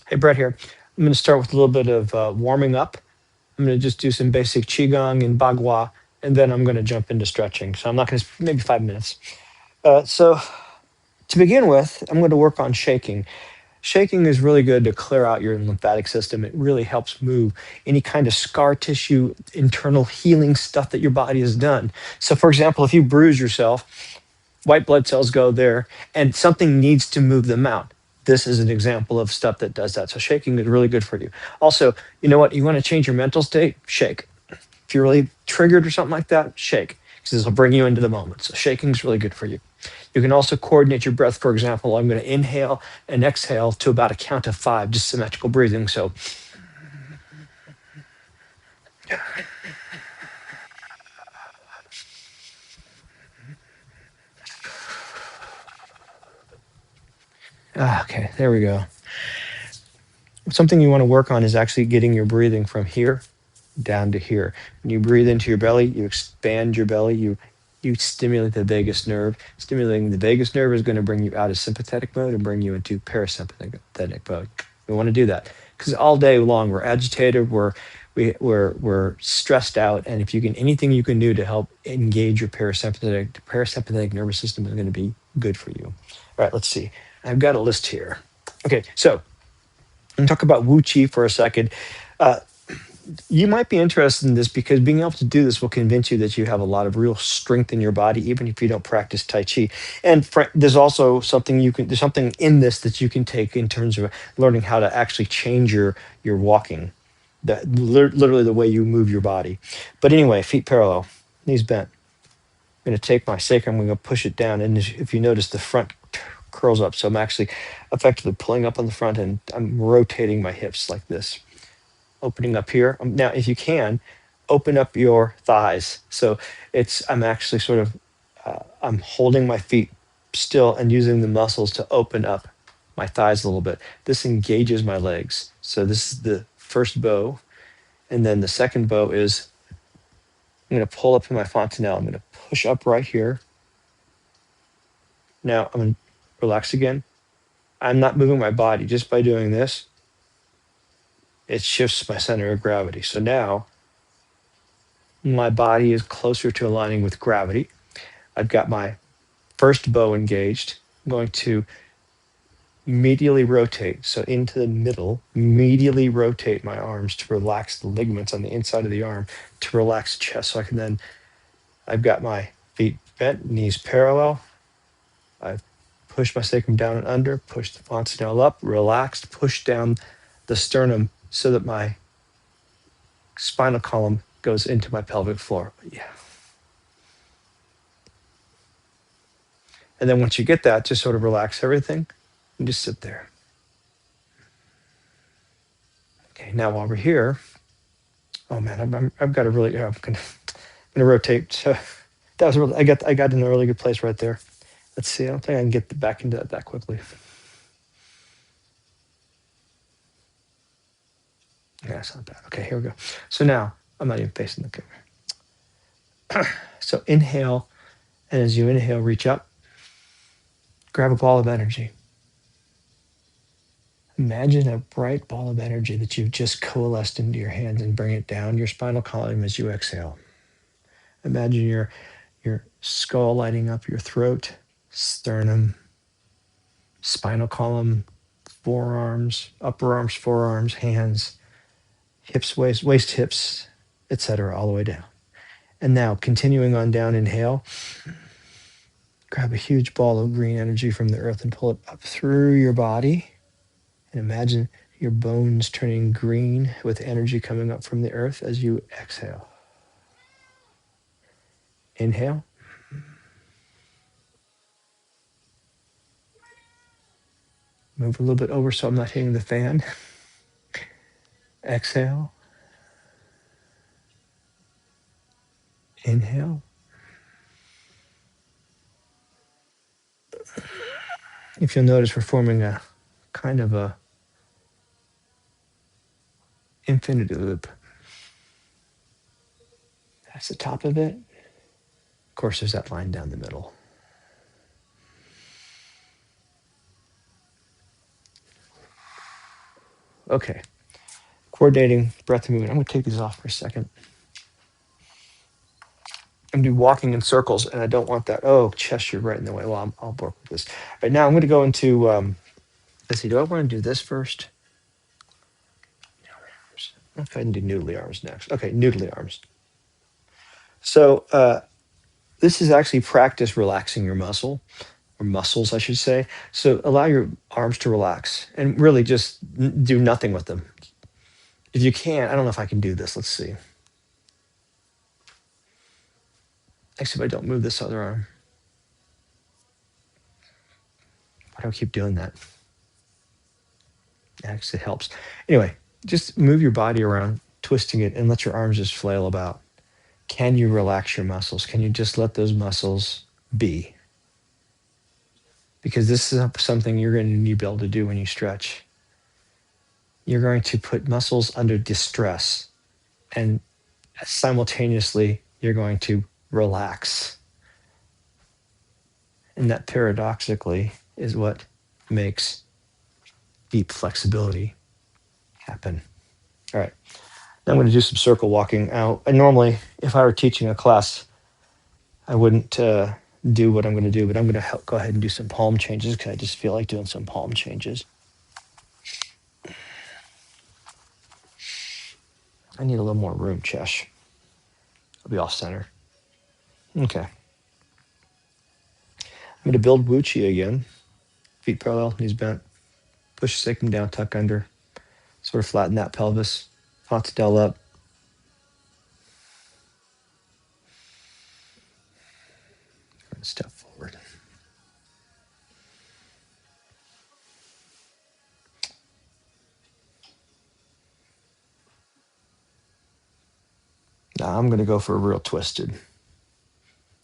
Hey, Brett here. I'm going to start with a little bit of warming up. I'm going to just do some basic Qigong and Bagua, and then I'm going to jump into stretching. So I'm not going to, maybe 5 minutes. So to begin with, I'm going to work on shaking. Shaking is really good to clear out your lymphatic system. It really helps move any kind of scar tissue, internal healing stuff that your body has done. So, for example, if you bruise yourself, white blood cells go there and something needs to move them out. This is an example of stuff that does that. So shaking is really good for you. Also, you know what? You want to change your mental state? Shake. If you're really triggered or something like that, shake, because this will bring you into the moment. So shaking is really good for you. You can also coordinate your breath. For example, I'm going to inhale and exhale to about a count of 5, just symmetrical breathing. So okay, there we go. Something you want to work on is actually getting your breathing from here down to here. When you breathe into your belly, you expand your belly, you stimulate the vagus nerve. Stimulating the vagus nerve is going to bring you out of sympathetic mode and bring you into parasympathetic mode. We want to do that because all day long we're agitated, we're stressed out, and if you can anything you can do to help engage your parasympathetic nervous system is going to be good for you. All right, let's see. I've got a list here. Okay, so I'm going to talk about Wu Chi for a second. Uh, you might be interested in this because being able to do this will convince you that you have a lot of real strength in your body, even if you don't practice Tai Chi. And there's also there's something in this that you can take in terms of learning how to actually change your walking, literally the way you move your body. But anyway, feet parallel, knees bent. I'm going to take my sacrum, I'm going to push it down. And if you notice, the front curls up. So I'm actually effectively pulling up on the front and I'm rotating my hips like this, opening up here. Now, if you can, open up your thighs. So I'm actually sort of, I'm holding my feet still and using the muscles to open up my thighs a little bit. This engages my legs. So this is the first bow. And then the second bow is I'm going to pull up in my fontanelle. I'm going to push up right here. Now I'm going to relax again. I'm not moving my body. Just by doing this, it shifts my center of gravity. So now my body is closer to aligning with gravity. I've got my first bow engaged. I'm going to medially rotate. So into the middle, medially rotate my arms to relax the ligaments on the inside of the arm, to relax the chest. So I can then, I've got my feet bent, knees parallel. I've pushed my sacrum down and under, push the fontanelle up, relaxed, push down the sternum so that my spinal column goes into my pelvic floor. Yeah. And then once you get that, just sort of relax everything and just sit there. Okay, now while we're here, oh man, I've got to really, I'm gonna rotate. So that was really, I got in a really good place right there. Let's see, I don't think I can get back into that quickly. Yeah, it's not bad. Okay, here we go. So now I'm not even facing the camera. So inhale, and as you inhale, reach up, grab a ball of energy. Imagine a bright ball of energy that you've just coalesced into your hands and bring it down your spinal column as you exhale. Imagine your skull lighting up your throat, sternum, spinal column, forearms, upper arms, forearms, hands, hips, waist, hips, etc., all the way down. And now continuing on down, inhale. Grab a huge ball of green energy from the earth and pull it up through your body. And imagine your bones turning green with energy coming up from the earth as you exhale. Inhale. Move a little bit over so I'm not hitting the fan. Exhale. Inhale. If you'll notice, we're forming a kind of a infinity loop. That's the top of it. Of course, there's that line down the middle. Okay. Coordinating breath and movement. I'm going to take these off for a second. I'm going to be walking in circles, and I don't want that. Oh, chest, you're right in the way. Well, I'll work with this. Right now, I'm going to go into, let's see, do I want to do this first? I'll go ahead and do noodly arms next. Okay, noodly arms. So this is actually practice relaxing your muscle, or muscles, I should say. So allow your arms to relax and really just do nothing with them. If you can, I don't know if I can do this. Let's see. Actually, if I don't move this other arm, why do I keep doing that? It actually helps. Anyway, just move your body around, twisting it, and let your arms just flail about. Can you relax your muscles? Can you just let those muscles be? Because this is something you're going to need to be able to do when you stretch. You're going to put muscles under distress, and simultaneously, you're going to relax. And that paradoxically is what makes deep flexibility happen. All right. Now I'm going to do some circle walking. Now, and normally, if I were teaching a class, I wouldn't do what I'm going to do, but I'm going to go ahead and do some palm changes because I just feel like doing some palm changes. I need a little more room, Chesh. I'll be off center. Okay. I'm going to build Wuchi again. Feet parallel, knees bent. Push the sacrum down, tuck under. Sort of flatten that pelvis. Fontanelle up. Step forward. Now I'm going to go for a real twisted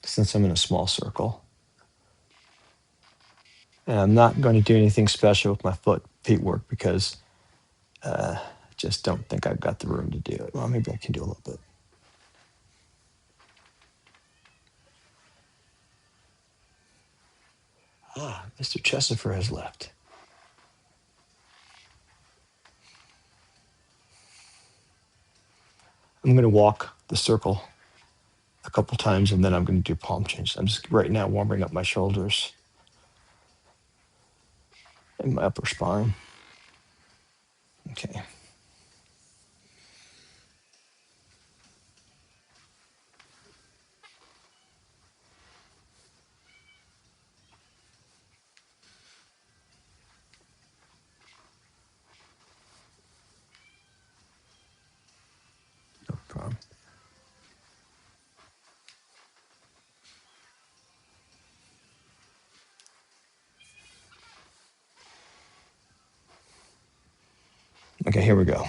since I'm in a small circle. And I'm not going to do anything special with my feet work because I just don't think I've got the room to do it. Well, maybe I can do a little bit. Mr. Chesifer has left. I'm going to walk the circle a couple times and then I'm going to do palm changes. I'm just right now warming up my shoulders and my upper spine. Okay. No problem. Okay, here we go.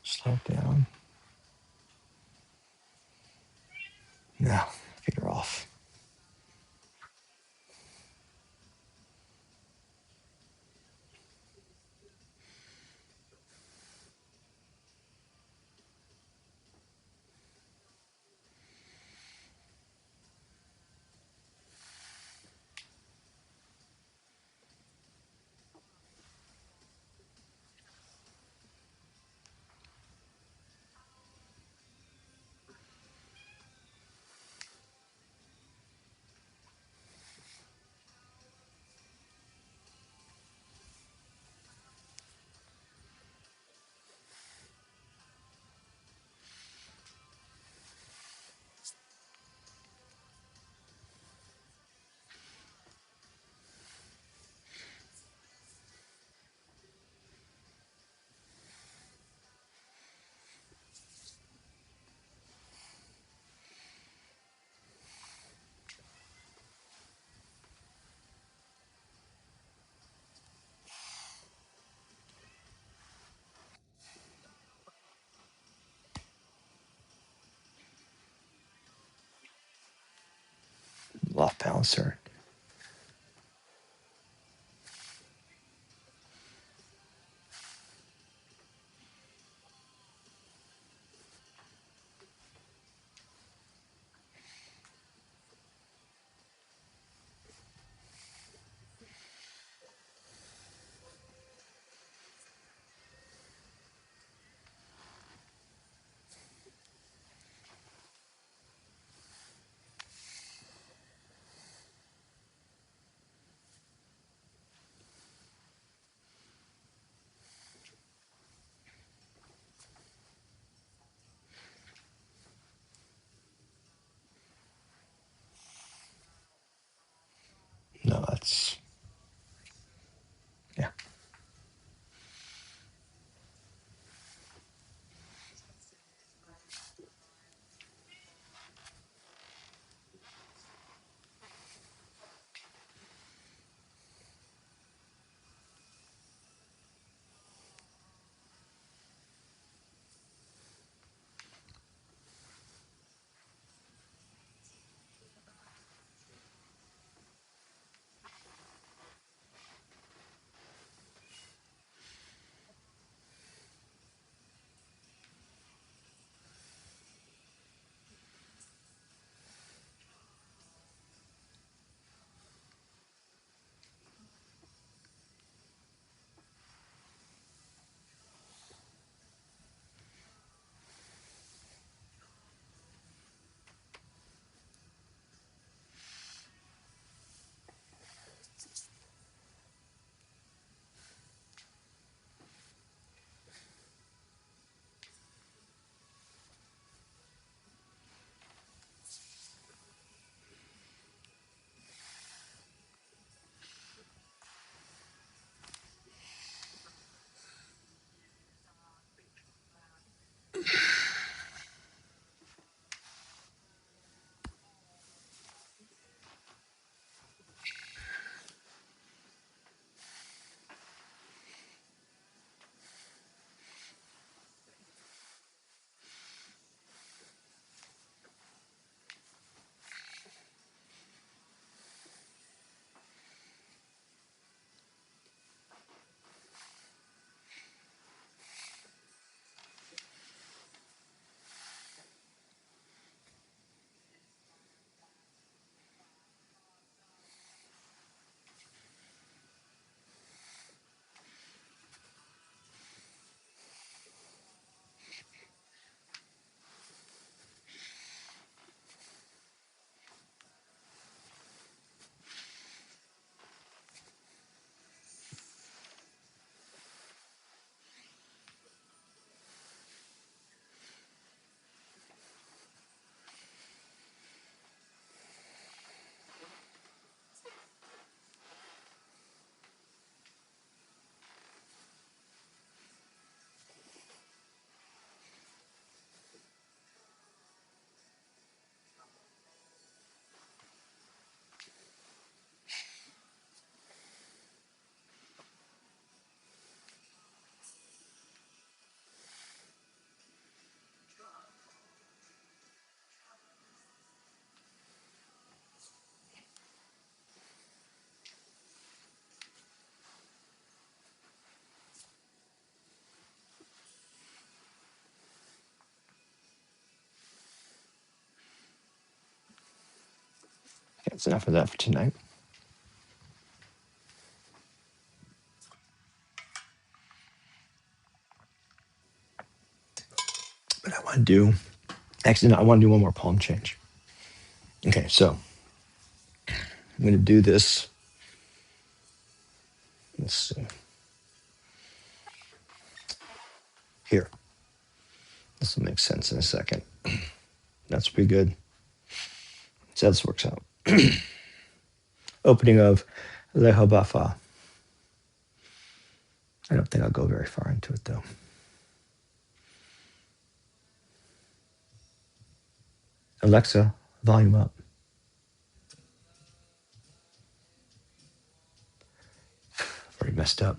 Slow down. Now, feet are off. Off balance, sir. That's enough of that for tonight. But I want to do, actually, no, I want to do one more palm change. Okay, so I'm going to do this. Let's see. Here. This will make sense in a second. That's pretty good. So this works out. Opening of Liehubafa. I don't think I'll go very far into it though. Alexa, volume up. Already messed up.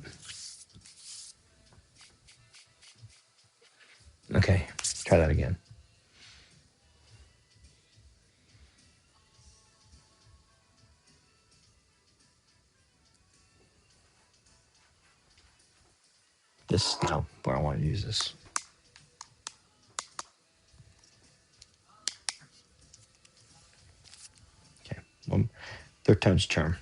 Okay, try that again. This, no, where I want to use this. Okay, third time's charm.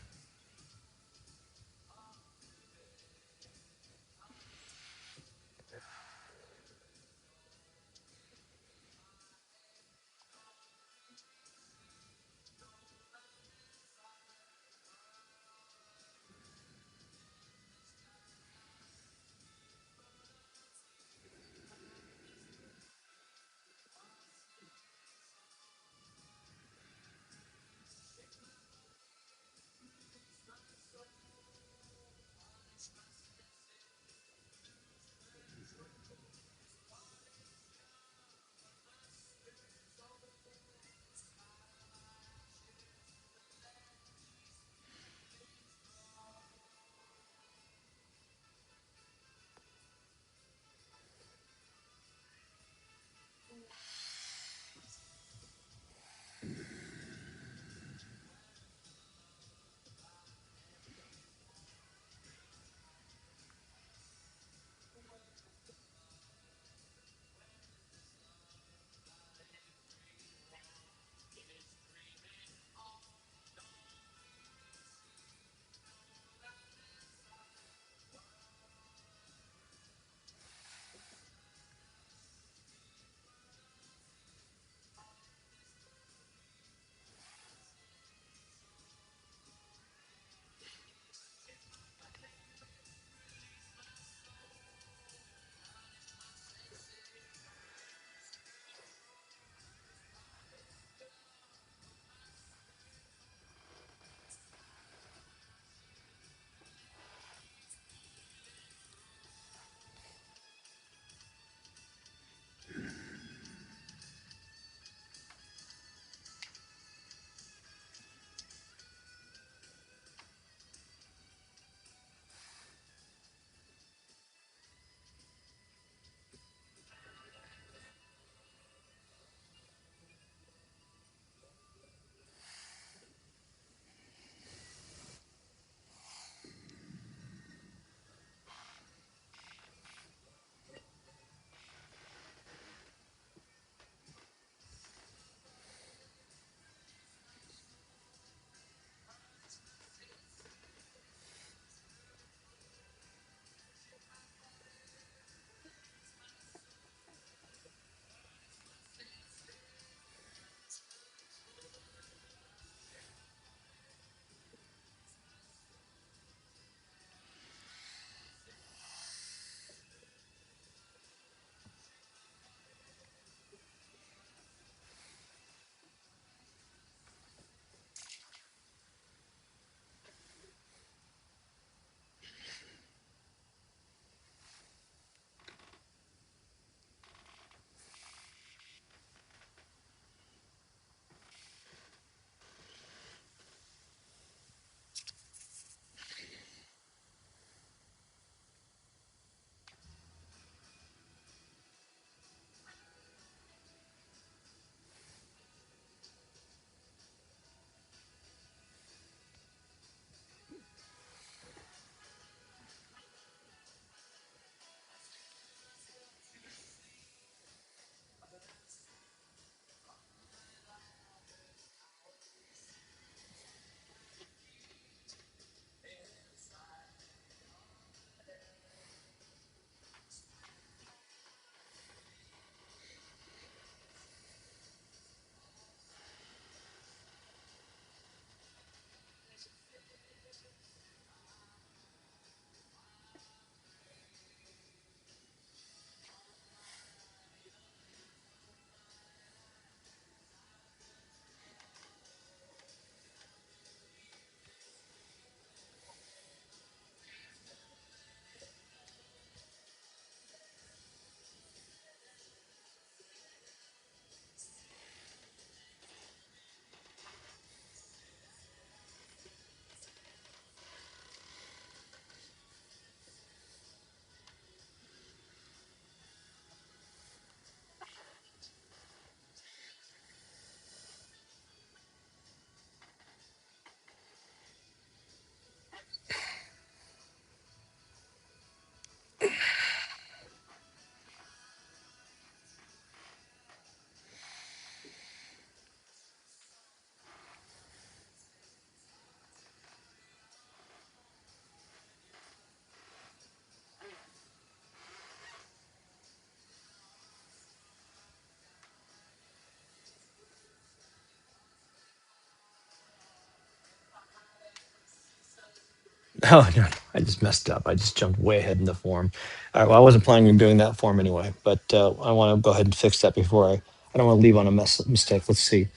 Oh no, I just messed up. I just jumped way ahead in the form. All right. Well, I wasn't planning on doing that form anyway, but I want to go ahead and fix that before I. I don't want to leave on a mistake. Let's see.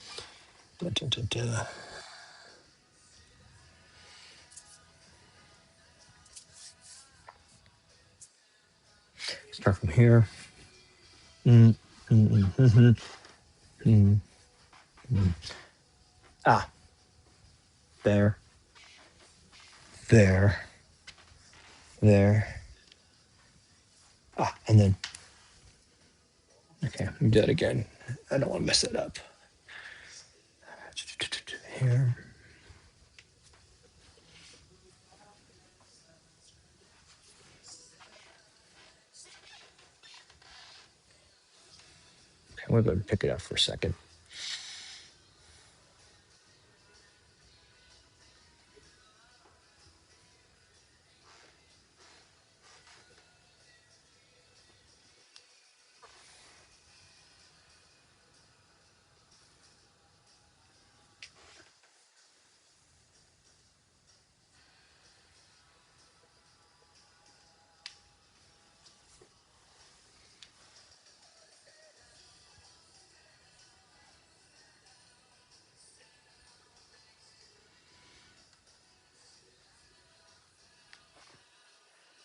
Da, da, da, da. Start from here. Mm, mm, mm, mm, mm, mm. Ah, there, there, there. Ah, and then okay, let me do that again. I don't want to mess it up. Here. Okay, I'm gonna go and pick it up for a second.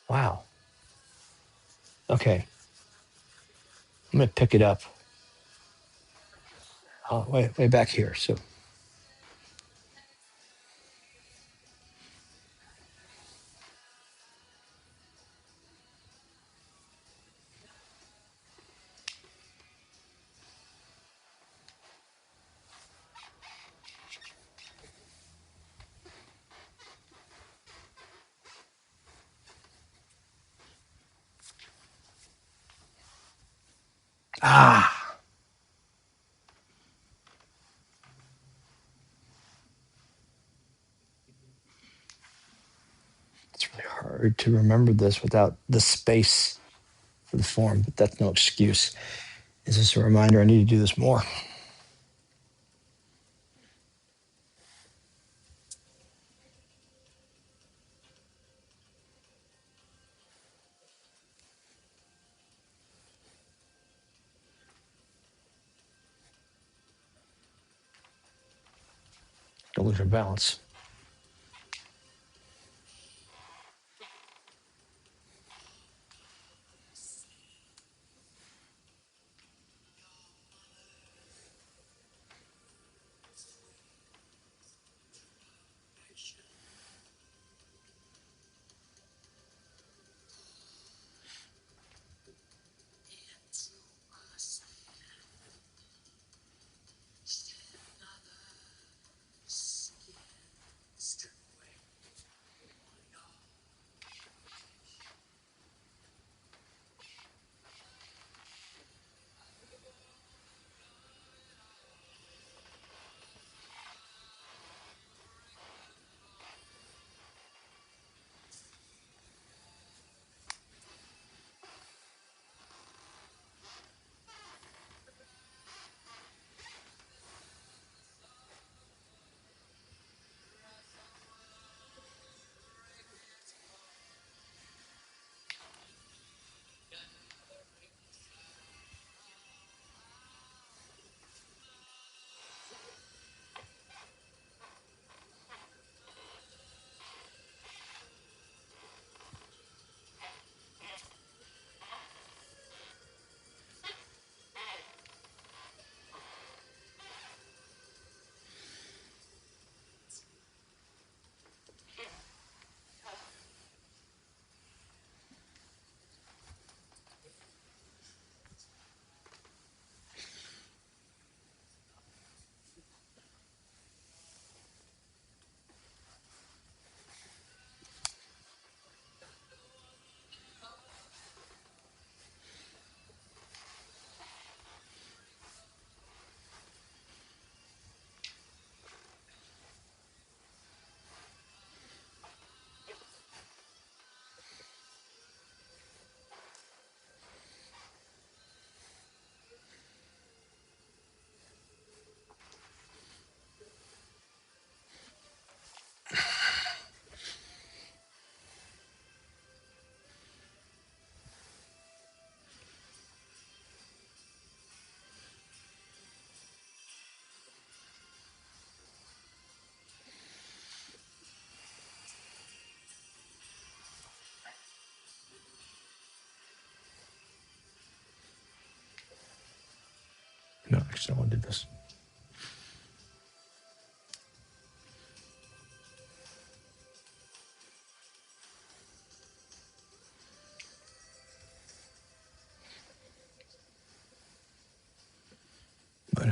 Wow. Okay, I'm gonna pick it up. Way back here. So ah, it's really hard to remember this without the space for the form, but that's no excuse. Is this a reminder I need to do this more? Don't lose your balance. Actually, I want to do this. But,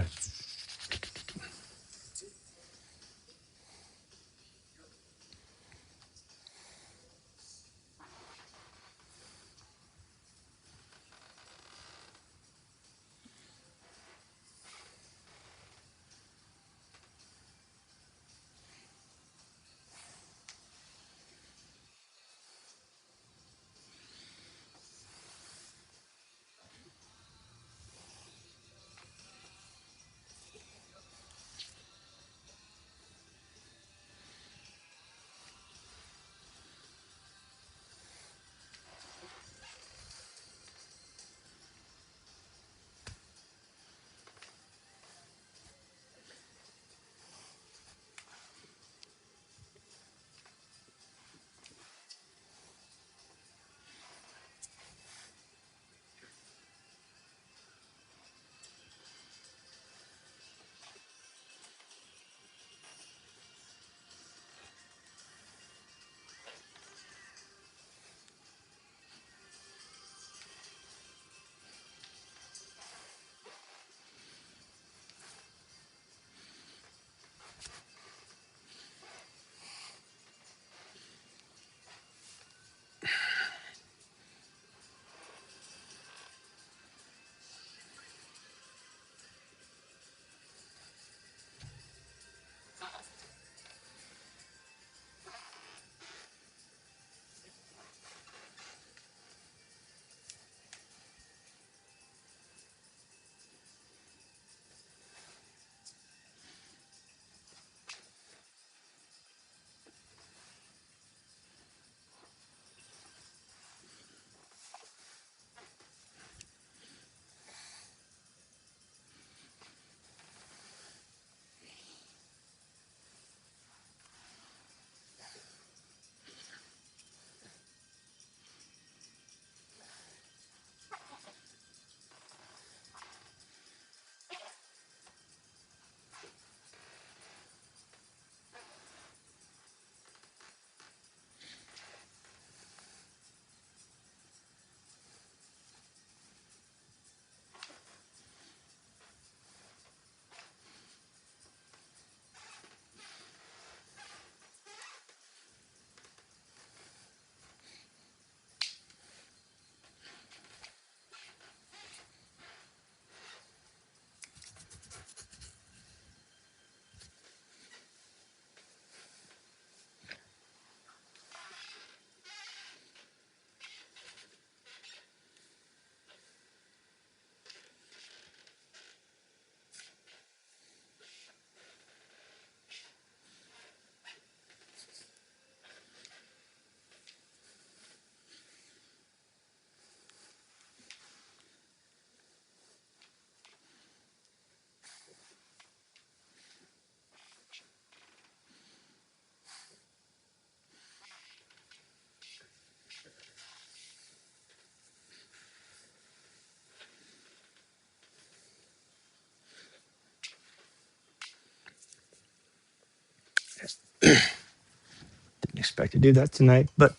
didn't expect to do that tonight, but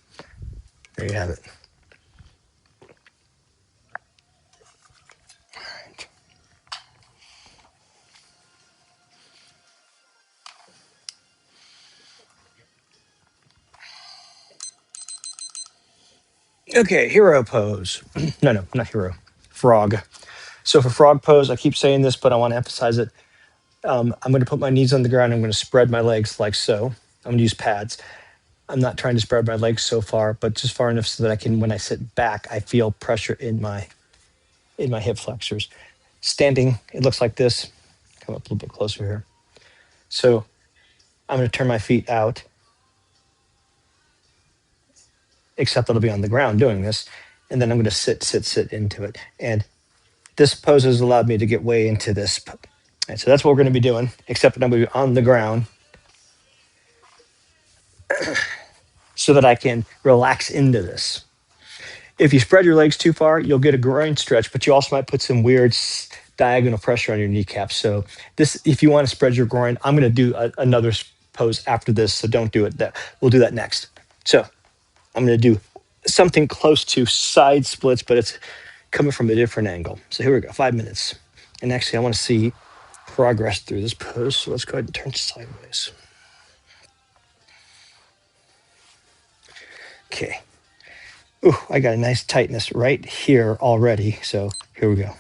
there you have it. All right. Okay, hero pose. No, not hero. Frog. So for frog pose, I keep saying this, but I want to emphasize it. I'm going to put my knees on the ground. I'm going to spread my legs like so. I'm going to use pads. I'm not trying to spread my legs so far, but just far enough so that I can, when I sit back, I feel pressure in my hip flexors. Standing, it looks like this. Come up a little bit closer here. So I'm going to turn my feet out, except that I'll be on the ground doing this, and then I'm going to sit into it. And this pose has allowed me to get way into this. And so that's what we're going to be doing, except that I'm going to be on the ground so that I can relax into this. If you spread your legs too far, you'll get a groin stretch, but you also might put some weird diagonal pressure on your kneecap. So this, if you want to spread your groin, I'm going to do another pose after this. So don't do it. We'll do that next. So I'm going to do something close to side splits, but it's coming from a different angle. So here we go, 5 minutes. And actually, I want to see progress through this pose. So let's go ahead and turn sideways. Okay. Ooh, I got a nice tightness right here already. So here we go.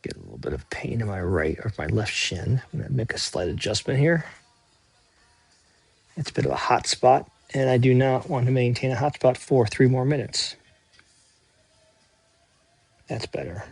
Get a little bit of pain in my right or my left shin. I'm going to make a slight adjustment here. It's a bit of a hot spot, and I do not want to maintain a hot spot for 3 more minutes. That's better.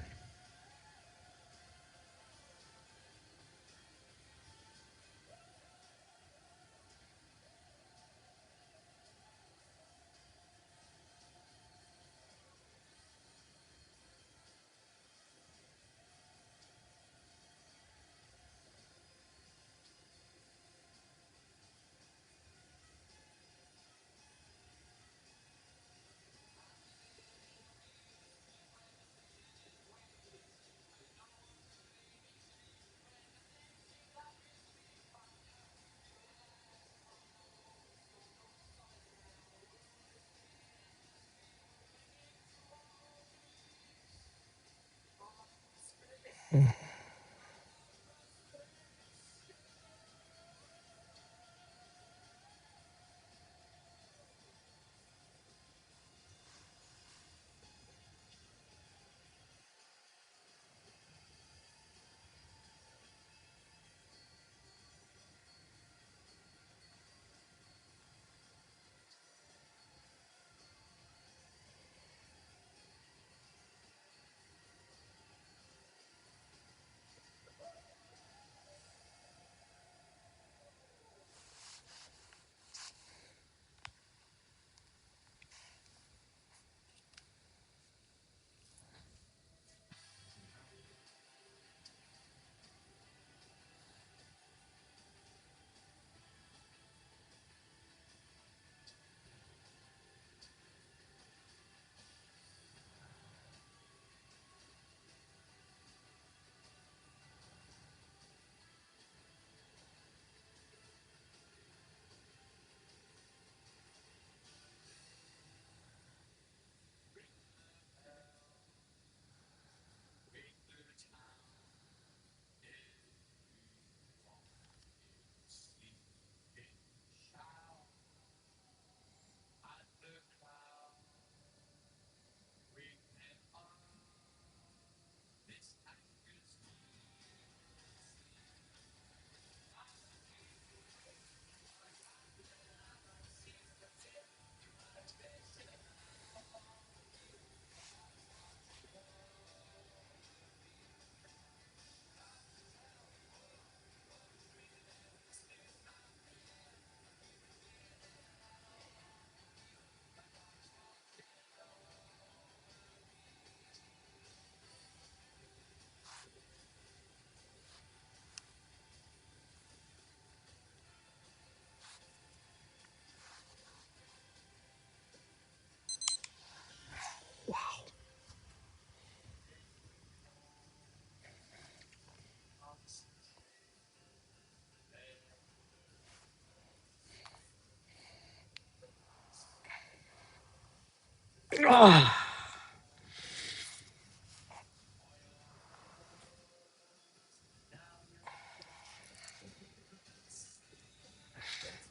All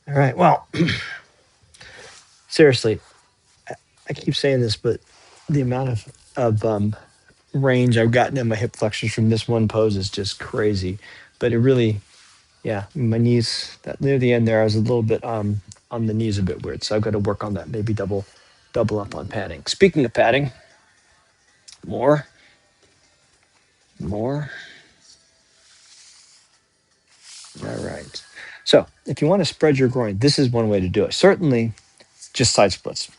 right. Well, seriously, I keep saying this, but the amount of range I've gotten in my hip flexors from this one pose is just crazy. But it really, yeah, my knees that near the end there, I was a little bit on the knees a bit weird, so I've got to work on that. Maybe double up on padding. Speaking of padding, more, more. All right. So if you want to spread your groin, this is one way to do it. Certainly, just side splits.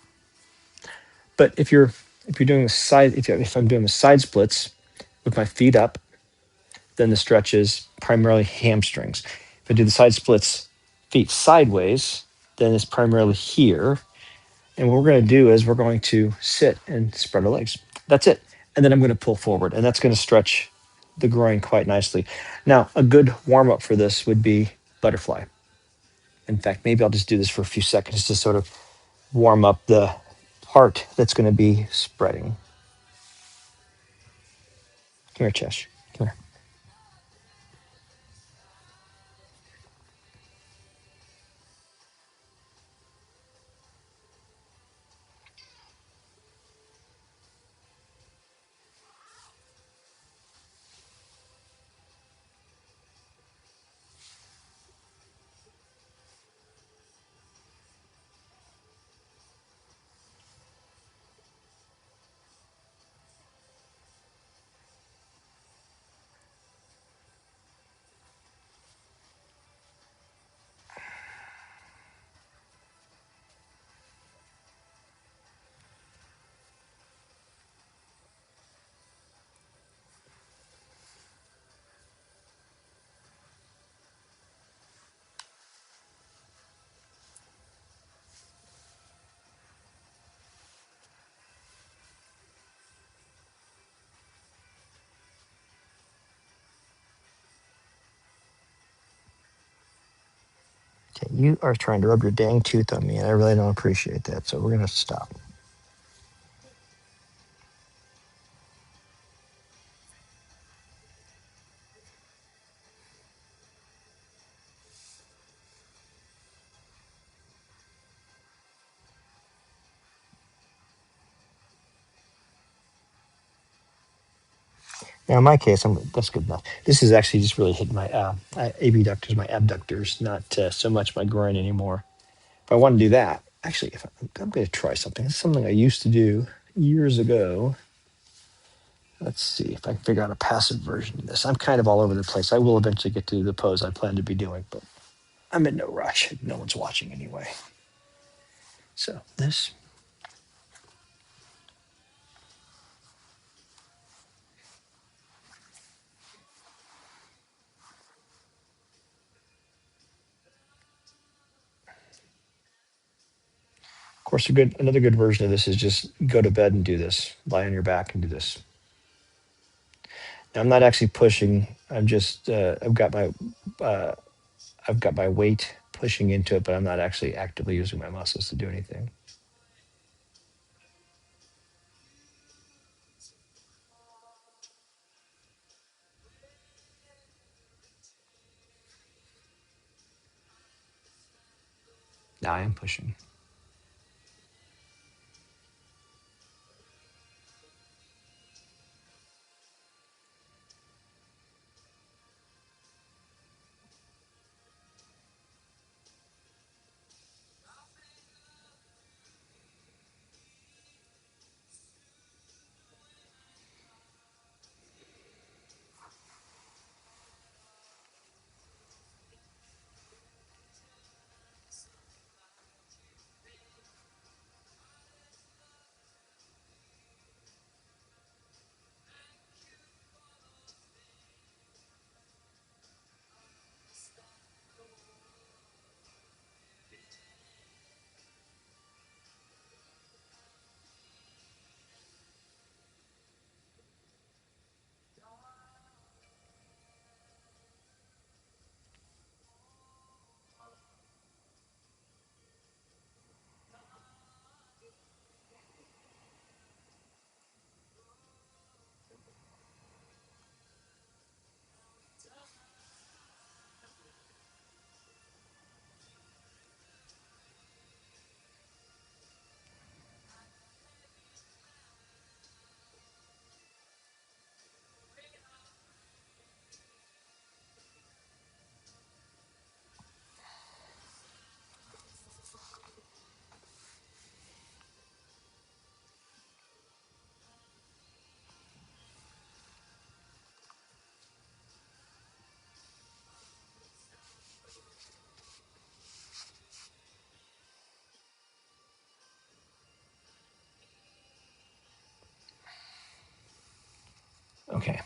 But if you're doing a side, if I'm doing the side splits with my feet up, then the stretch is primarily hamstrings. If I do the side splits feet sideways, then it's primarily here. And what we're going to do is we're going to sit and spread our legs. That's it. And then I'm going to pull forward, and that's going to stretch the groin quite nicely. Now, a good warm up for this would be butterfly. In fact, maybe I'll just do this for a few seconds to sort of warm up the part that's going to be spreading. Come here, Chesh. Come here. Okay, you are trying to rub your dang tooth on me, and I really don't appreciate that. So we're going to stop. Now, in my case, that's good enough. This is actually just really hitting my abductors, my abductors, not so much my groin anymore. If I want to do that, actually, if I'm going to try something. It's something I used to do years ago. Let's see if I can figure out a passive version of this. I'm kind of all over the place. I will eventually get to the pose I plan to be doing, but I'm in no rush. No one's watching anyway. So this, of course, another good version of this is just go to bed and do this. Lie on your back and do this. Now, I'm not actually pushing. I'm just uh, I've got my weight pushing into it, but I'm not actually actively using my muscles to do anything. Now I am pushing. Okay.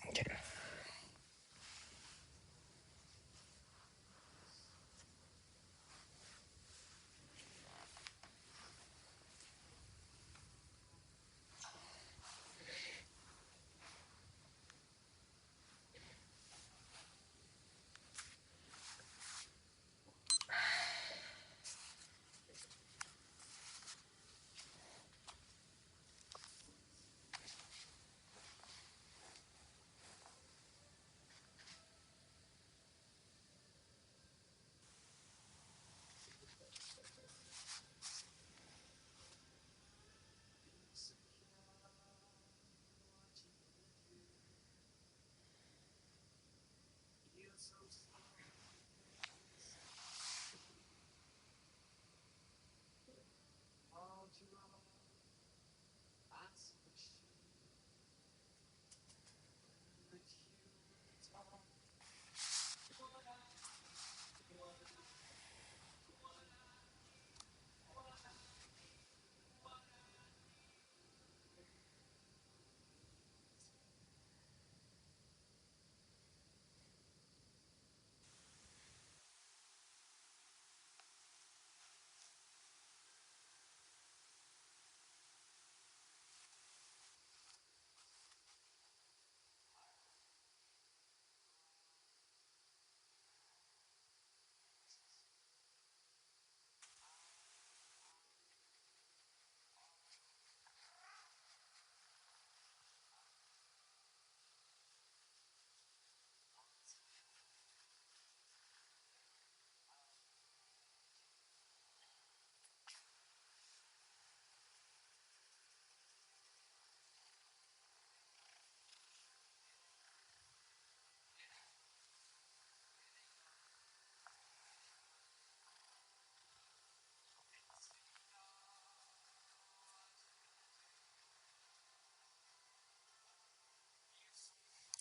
Okay.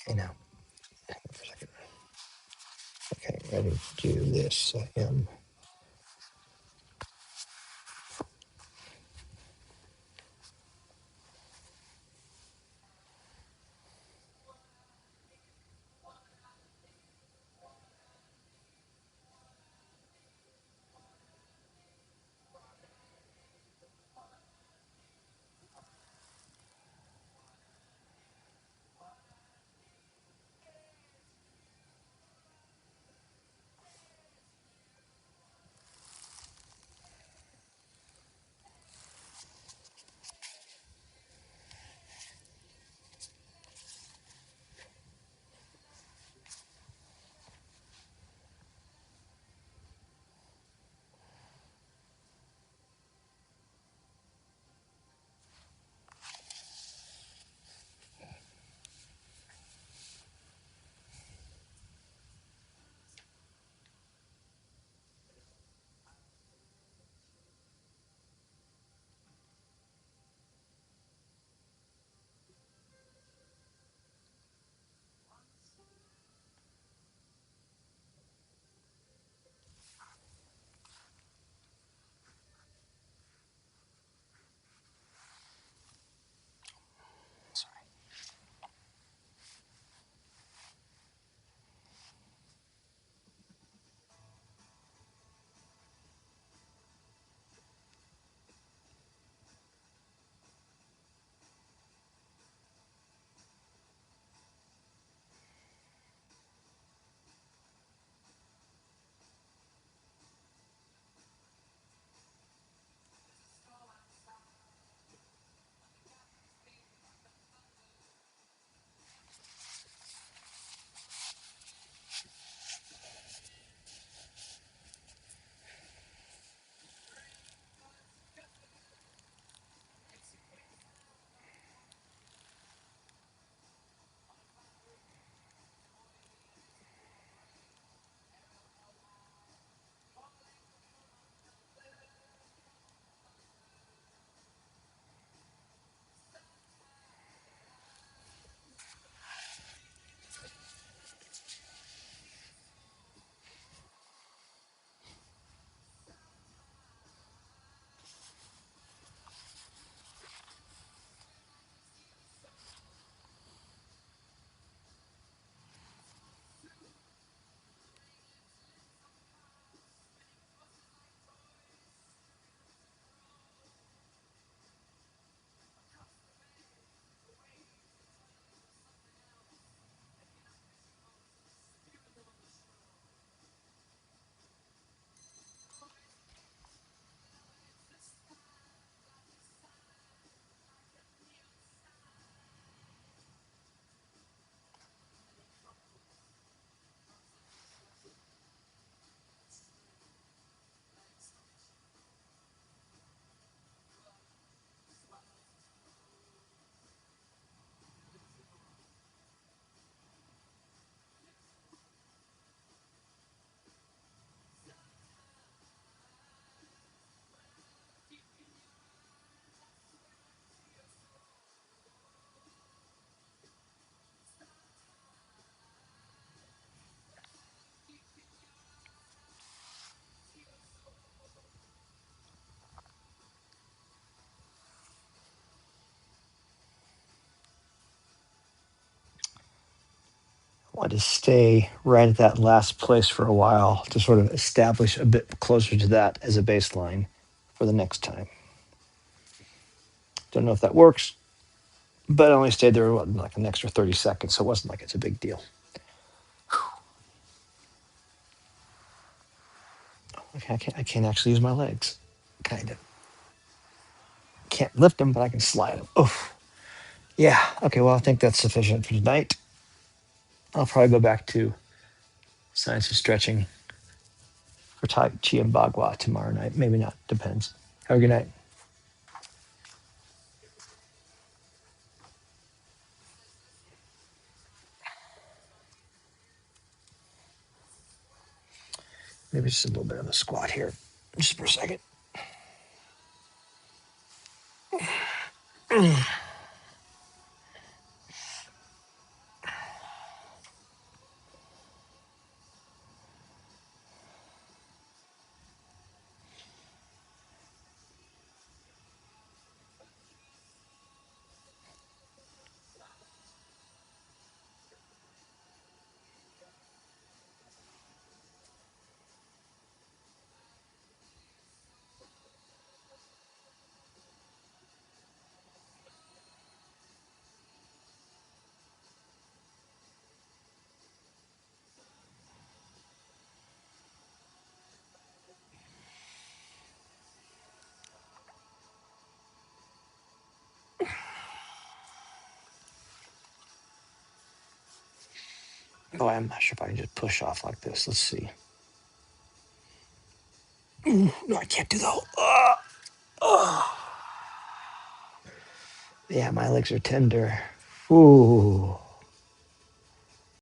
Okay, now, hang on for a second. Okay, ready to do this. I am. want to stay right at that last place for a while to sort of establish a bit closer to that as a baseline for the next time. Don't know if that works, but I only stayed there like an extra 30 seconds, so it wasn't like it's a big deal. Okay, I can't actually use my legs, kind of. Can't lift them, but I can slide them. Oof. Yeah. Okay. Well, I think that's sufficient for tonight. I'll probably go back to science of stretching for Tai Chi and Bagua tomorrow night. Maybe not. Depends. Have a good night. Maybe just a little bit of a squat here, just for a second. Oh, I'm not sure if I can just push off like this. Let's see. No, I can't do that. Yeah, my legs are tender. Ooh.